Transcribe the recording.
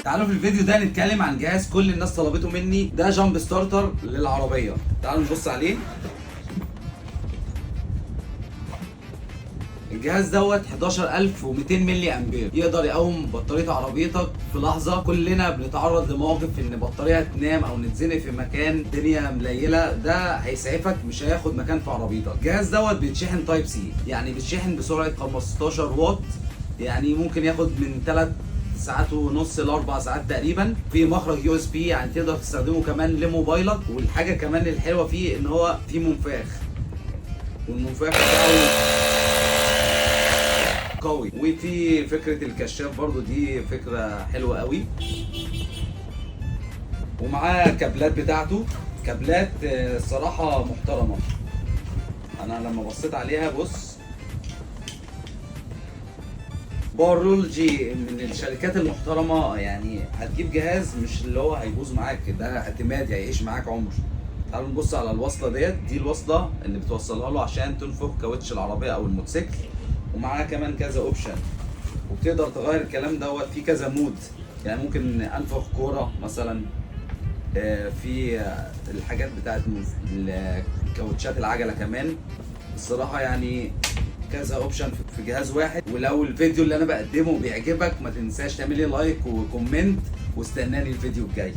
تعالوا في الفيديو ده نتكلم عن جهاز كل الناس طلبته مني. ده جامب ستارتر للعربيه. تعالوا نبص عليه. الجهاز دوت 11200 ملي امبير، يقدر يقوم بطاريه عربيتك في لحظه. كلنا بنتعرض لمواقف ان بطاريه تنام او نتزنق في مكان الدنيا مليله، ده هيسعفك، مش هياخد مكان في عربيتك. الجهاز دوت بيتشحن تايب سي، يعني بيتشحن بسرعه 15 واط، يعني ممكن ياخد من 3 ساعات ونص ل 4 ساعات تقريبا. في مخرج يو اس بي، يعني تقدر تستخدمه كمان لموبايلك. والحاجه كمان الحلوه فيه ان هو فيه منفاخ، والمنفاخ بتاعه قوي. وفي فكره الكشاف برضو، دي فكره حلوه قوي. ومعاه كابلات بتاعته، كابلات الصراحه محترمه. انا لما بصيت عليها، بص، باورولوجي من الشركات المحترمه، يعني هتجيب جهاز مش اللي هو هيبوظ معاك، ده اعتمادي هيعيش معاك عمر. تعالوا نبص على الوصله ديت، دي الوصله اللي بتوصلها له عشان تنفخ كاوتش العربيه او الموتوسيكل. ومعاها كمان كذا اوبشن، وبتقدر تغير الكلام دوت في كذا مود. يعني ممكن انفخ كوره مثلا، في الحاجات بتاعت الكاوتشات العجله كمان. الصراحه يعني كذا اوبشن في جهاز واحد. ولو الفيديو اللي انا بقدمه بيعجبك، ما تنساش تعمل لي لايك وكومنت، واستناني الفيديو الجاي.